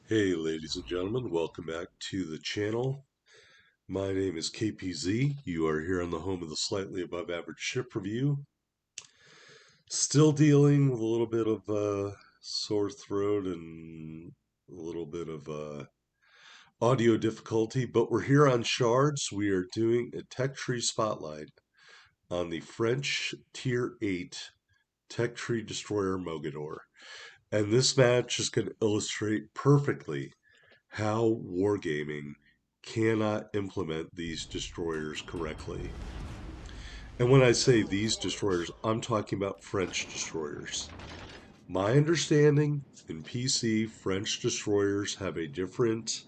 Hey ladies and gentlemen, welcome back to the channel. My name is KPZ. You are here on the home of the slightly above average ship review. Still dealing with a little bit of sore throat and a little bit of audio difficulty, but we're here on Shards. We are doing a tech tree spotlight on the French Tier 8 tech tree destroyer Mogador. And this match is going to illustrate perfectly how wargaming cannot implement these destroyers correctly. And when I say these destroyers, I'm talking about French destroyers. My understanding in PC, French destroyers have a different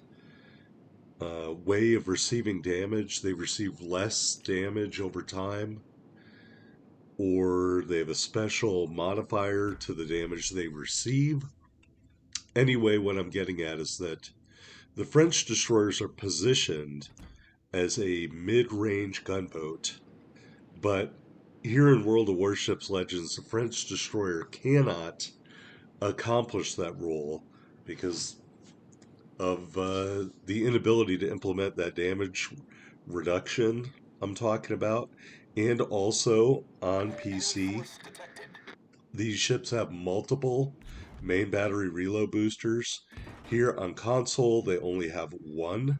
way of receiving damage. They receive less damage over time, or they have a special modifier to the damage they receive. Anyway, what I'm getting at is that the French destroyers are positioned as a mid-range gunboat, but here in World of Warships Legends, the French destroyer cannot accomplish that role because of the inability to implement that damage reduction I'm talking about. And also on PC, these ships have multiple main battery reload boosters. Here on console, they only have one.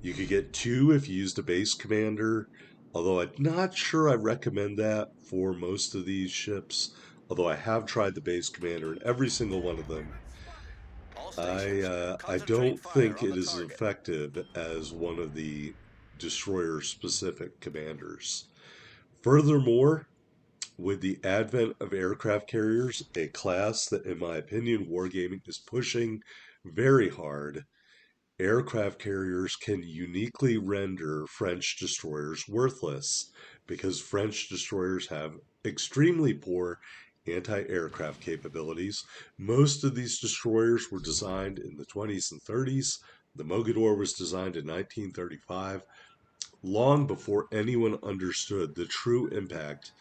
You could get two if you used a base commander, although I'm not sure I recommend that for most of these ships. Although I have tried the base commander and every single one of them, I don't think it is as effective as one of the destroyer specific commanders. Furthermore, with the advent of aircraft carriers, a class that, in my opinion, Wargaming is pushing very hard, aircraft carriers can uniquely render French destroyers worthless because French destroyers have extremely poor anti-aircraft capabilities. Most of these destroyers were designed in the 20s and 30s. The Mogador was designed in 1935, long before anyone understood the true impact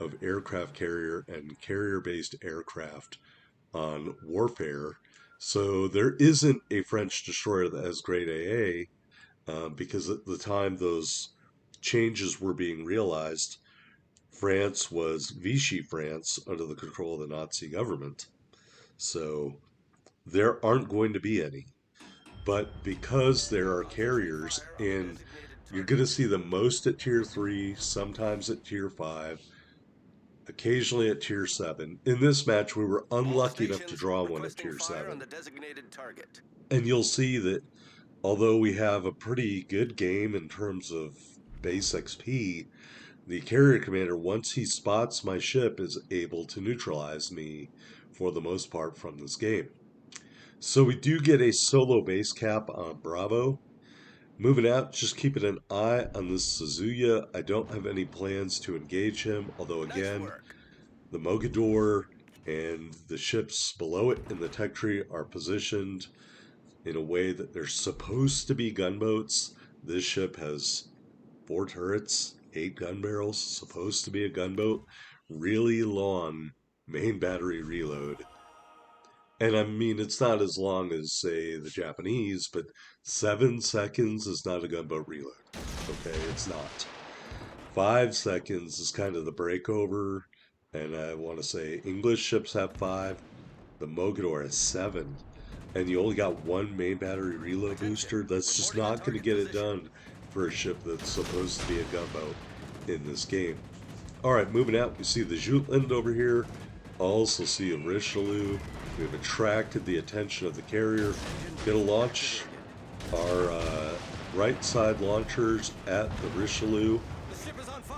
of aircraft carrier and carrier-based aircraft on warfare. So there isn't a French destroyer that has great AA because at the time those changes were being realized, France was Vichy France under the control of the Nazi government. So there aren't going to be any. But because there are carriers, and you're going to see them most at Tier 3, sometimes at Tier 5, occasionally at Tier 7. In this match, we were unlucky enough to draw one at Tier 7. And you'll see that although we have a pretty good game in terms of base XP, the carrier commander, once he spots my ship, is able to neutralize me for the most part from this game. So we do get a solo base cap on Bravo. Moving out, just keeping an eye on this Suzuya. I don't have any plans to engage him, although again, the Mogador and the ships below it in the tech tree are positioned in a way that they're supposed to be gunboats. This ship has 4 turrets, 8 gun barrels, supposed to be a gunboat, really long main battery reload. And I mean, it's not as long as, say, the Japanese, but 7 seconds is not a gunboat reload. Okay, it's not. 5 seconds is kind of the breakover, and I want to say English ships have 5, the Mogador has 7, and you only got 1 main battery reload booster. That's just not going to get it done for a ship that's supposed to be a gunboat in this game. Alright, moving out, we see the Jutland over here, also see a Richelieu. We have attracted the attention of the carrier. Gonna launch our right side launchers at the Richelieu,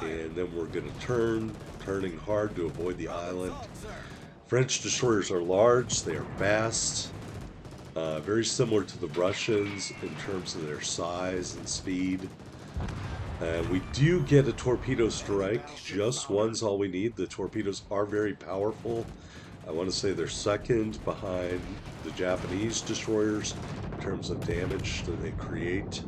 and then we're gonna turning hard to avoid the island. French destroyers are large, they are fast, very similar to the Russians in terms of their size and speed. We do get a torpedo strike, just one's all we need. The torpedoes are very powerful. I want to say they're second behind the Japanese destroyers in terms of damage that they create.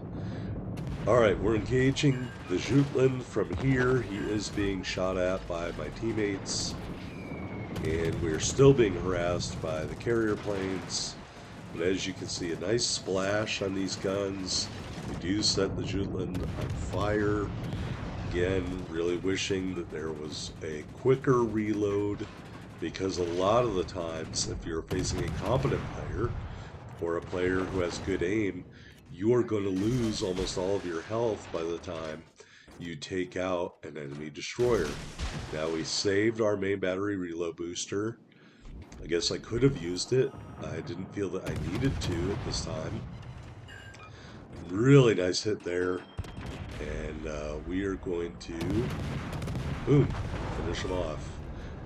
Alright, we're engaging the Jutland from here. He is being shot at by my teammates, and we're still being harassed by the carrier planes. And as you can see, a nice splash on these guns. We do set the Jutland on fire. Again, really wishing that there was a quicker reload, because a lot of the times, if you're facing a competent player or a player who has good aim, you are going to lose almost all of your health by the time you take out an enemy destroyer. Now we saved our main battery reload booster. I guess I could have used it. I didn't feel that I needed to at this time. Really nice hit there. And we are going to, boom, finish them off.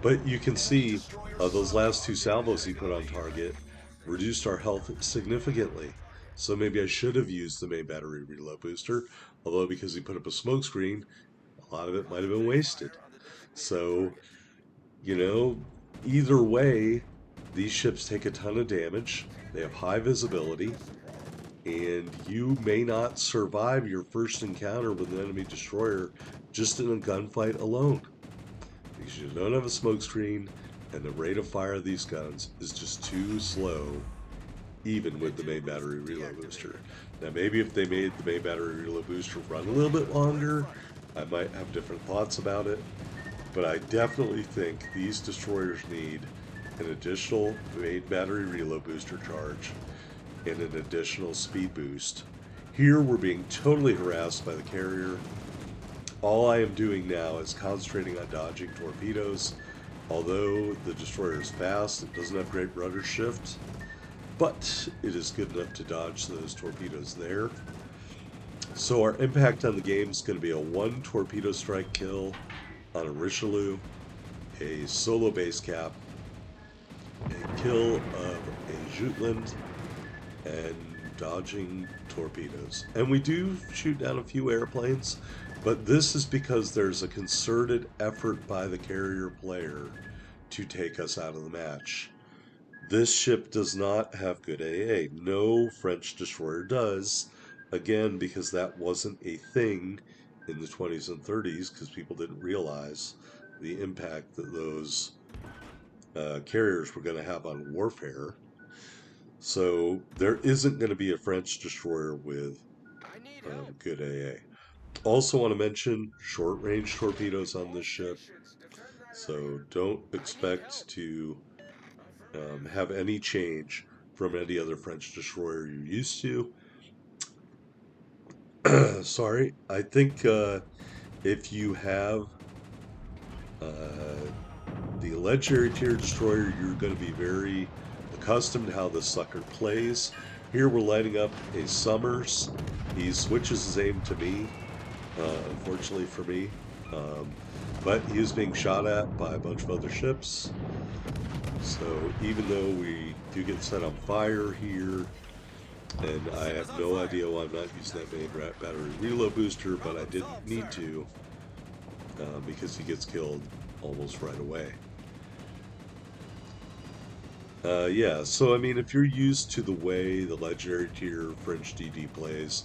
But you can see those last two salvos he put on target reduced our health significantly. So maybe I should have used the main battery reload booster, although because he put up a smoke screen, a lot of it might have been wasted. So, you know, either way, these ships take a ton of damage. They have high visibility, and you may not survive your first encounter with an enemy destroyer just in a gunfight alone, because you don't have a smoke screen, and the rate of fire of these guns is just too slow, even with the main battery reload booster. Now maybe if they made the main battery reload booster run a little bit longer, I might have different thoughts about it, but I definitely think these destroyers need an additional main battery reload booster charge and an additional speed boost. Here we're being totally harassed by the carrier. All I am doing now is concentrating on dodging torpedoes. Although the destroyer is fast, it doesn't have great rudder shift, but it is good enough to dodge those torpedoes there. So our impact on the game is going to be a 1 torpedo strike kill on a Richelieu, a solo base cap, a kill of a Jutland, and dodging torpedoes. And we do shoot down a few airplanes, but this is because there's a concerted effort by the carrier player to take us out of the match. This ship does not have good AA. No French destroyer does. Again, because that wasn't a thing in the 20s and 30s, because people didn't realize the impact that those carriers were going to have on warfare. So there isn't going to be a French destroyer with good AA. Also want to mention short-range torpedoes on this ship. So don't expect to have any change from any other French destroyer you're used to. Sorry, I think if you have the legendary tier destroyer, you're going to be very accustomed to how this sucker plays. Here we're lighting up a Summers. He switches his aim to me, unfortunately for me. But he is being shot at by a bunch of other ships. So even though we do get set on fire here, and I have no idea why I'm not using that main battery reload booster, but I didn't need to, because he gets killed almost right away. Yeah, so I mean, if you're used to the way the legendary tier French DD plays,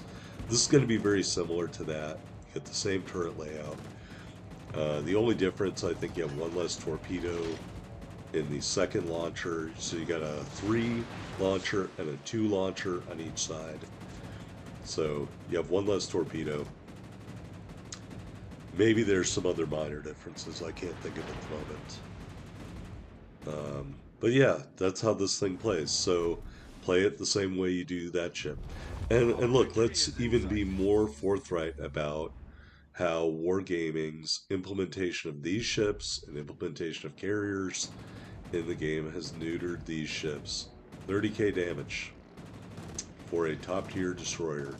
this is going to be very similar to that. You get the same turret layout. The only difference, I think, you have one less torpedo in the second launcher, so you got a 3 launcher and a 2 launcher on each side. So you have one less torpedo. Maybe there's some other minor differences I can't think of at the moment. But yeah, that's how this thing plays. So play it the same way you do that ship. And look, let's even be more forthright about how Wargaming's implementation of these ships and implementation of carriers in the game has neutered these ships. 30k damage for a top tier destroyer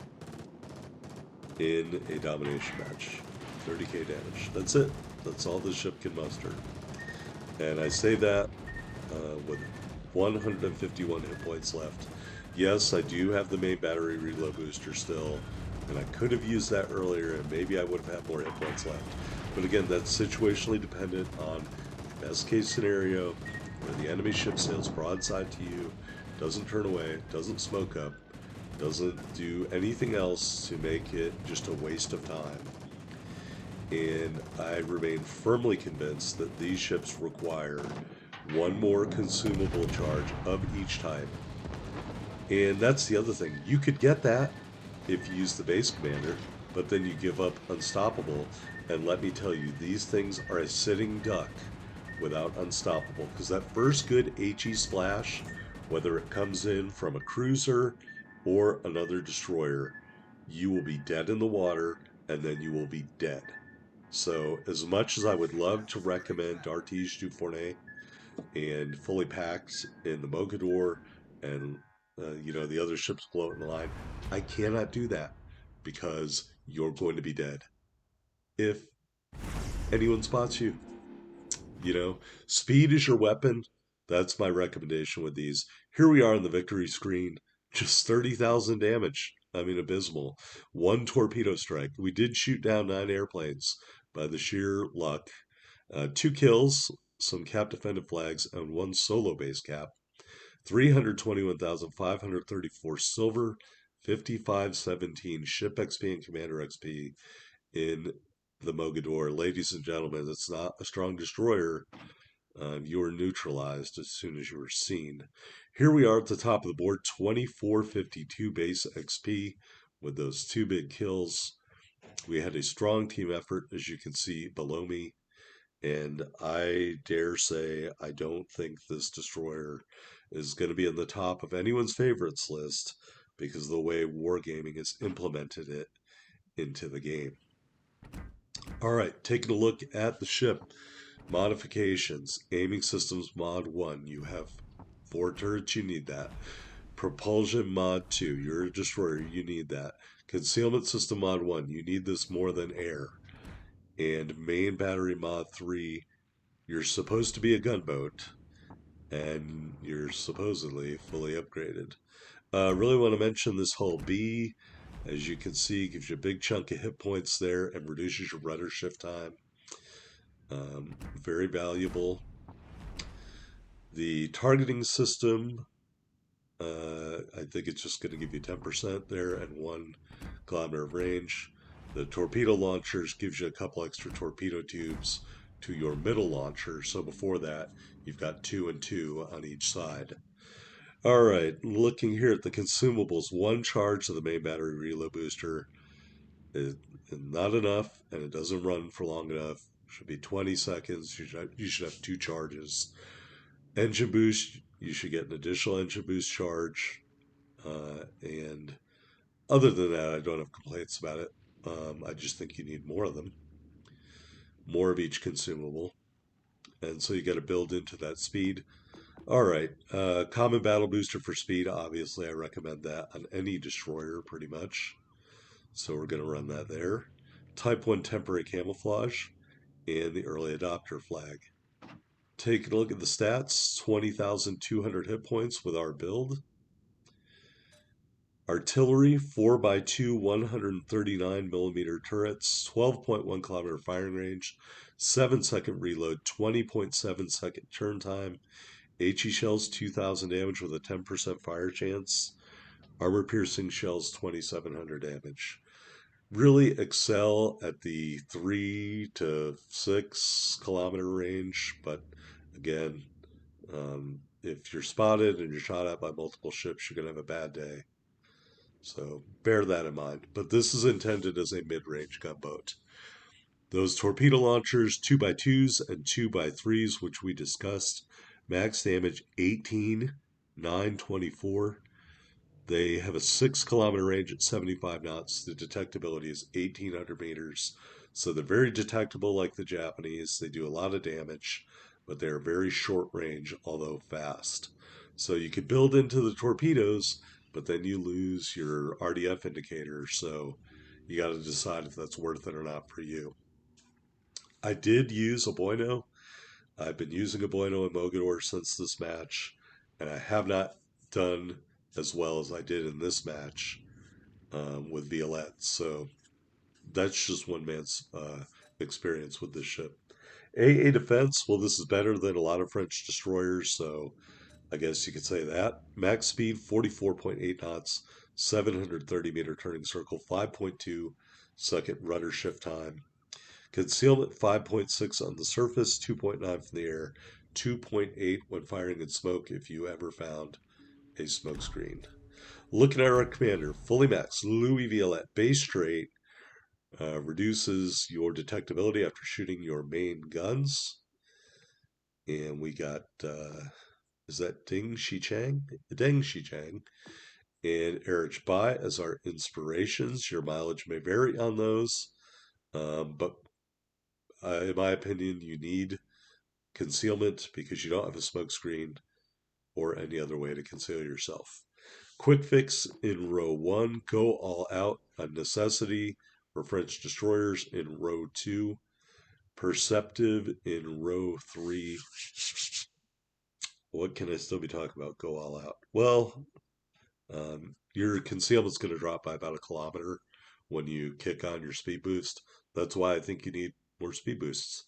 in a domination match. 30k damage. That's it. That's all this ship can muster. And I say that with 151 hit points left. Yes, I do have the main battery reload booster still, and I could have used that earlier, and maybe I would have had more hit points left. But again, that's situationally dependent on best case scenario, where the enemy ship sails broadside to you, doesn't turn away, doesn't smoke up, doesn't do anything else to make it just a waste of time. And I remain firmly convinced that these ships require one more consumable charge of each type And that's the other thing. You could get that if you use the base commander, but then you give up Unstoppable. And let me tell you, these things are a sitting duck without Unstoppable. Because that first good HE splash, whether it comes in from a cruiser or another destroyer, you will be dead in the water, and then you will be dead. So, as much as I would love to recommend Dartige du Fournet and fully packed in the Mogador and the other ships floating the line, I cannot do that because you're going to be dead if anyone spots you. Speed is your weapon. That's my recommendation with these. Here we are on the victory screen, just 30,000 damage. I mean, abysmal. One torpedo strike. We did shoot down 9 airplanes by the sheer luck. 2 kills, some cap defended flags, and 1 solo base cap. 321,534 silver, 5517 ship XP and commander XP in the Mogador. Ladies and gentlemen, it's not a strong destroyer. You were neutralized as soon as you were seen. Here we are at the top of the board, 2452 base XP with those 2 big kills. We had a strong team effort, as you can see below me. And I dare say I don't think this destroyer is going to be in the top of anyone's favorites list because of the way Wargaming has implemented it into the game. All right, taking a look at the ship. Modifications. Aiming systems mod 1. You have 4 turrets, you need that. Propulsion mod 2. You're a destroyer, you need that. Concealment system mod 1. You need this more than air. And main battery mod 3. You're supposed to be a gunboat, and you're supposedly fully upgraded. Really want to mention this hull B. As you can see, gives you a big chunk of hit points there and reduces your rudder shift time. Very valuable. The targeting system, I think it's just going to give you 10% there and 1 kilometer of range. The torpedo launchers gives you a couple extra torpedo tubes to your middle launcher. So before that, you've got 2 and 2 on each side. All right, looking here at the consumables, 1 charge of the main battery reload booster is not enough, and it doesn't run for long enough. Should be 20 seconds. You should have 2 charges. Engine boost, you should get an additional engine boost charge. And other than that, I don't have complaints about it. I just think you need more of them, more of each consumable. And so you got to build into that speed. All right, common battle booster for speed. Obviously, I recommend that on any destroyer pretty much. So we're going to run that there. Type 1 temporary camouflage and the early adopter flag. Take a look at the stats, 20,200 hit points with our build. Artillery, 4x2, 139 millimeter turrets, 12.1 kilometer firing range, 7-second reload, 20.7-second turn time. HE shells, 2,000 damage with a 10% fire chance. Armor piercing shells, 2,700 damage. Really excel at the 3 to 6 kilometer range, but again, if you're spotted and you're shot at by multiple ships, you're going to have a bad day. So bear that in mind. But this is intended as a mid-range gunboat. Those torpedo launchers, 2x2s and 2x3s, which we discussed, max damage 18, 924. They have a 6 kilometer range at 75 knots. The detectability is 1,800 meters. So they're very detectable like the Japanese. They do a lot of damage, but they're very short range, although fast. So you could build into the torpedoes, but then you lose your RDF indicator. So you got to decide if that's worth it or not for you. I did use a Bueno. I've been using a Bueno in Mogador since this match, and I have not done as well as I did in this match with Violette. So that's just one man's experience with this ship. AA defense, well, this is better than a lot of French destroyers, so I guess you could say that. Max speed, 44.8 knots, 730 meter turning circle, 5.2 second rudder shift time. Concealment, 5.6 on the surface, 2.9 from the air, 2.8 when firing in smoke if you ever found a smoke screen. Looking at our commander, fully maxed, Louis Violette, base straight, reduces your detectability after shooting your main guns. And we got, is that Ding Shichang? Deng Shichang. And Erich Bai as our inspirations. Your mileage may vary on those, but in my opinion, you need concealment because you don't have a smoke screen or any other way to conceal yourself. Quick fix in row 1, go all out on necessity for French destroyers in row 2. Perceptive in row 3. What can I still be talking about? Go all out. Well, your concealment's going to drop by about a kilometer when you kick on your speed boost. That's why I think you need more speed boosts.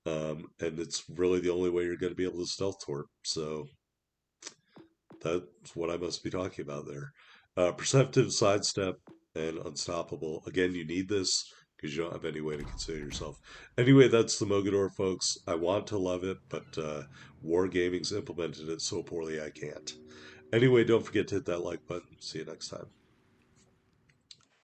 And it's really the only way you're going to be able to stealth torp. So that's what I must be talking about there. Perceptive, sidestep, and unstoppable. Again, you need this because you don't have any way to conceal yourself. Anyway, that's the Mogador, folks. I want to love it, but Wargaming's implemented it so poorly I can't. Anyway, don't forget to hit that like button. See you next time.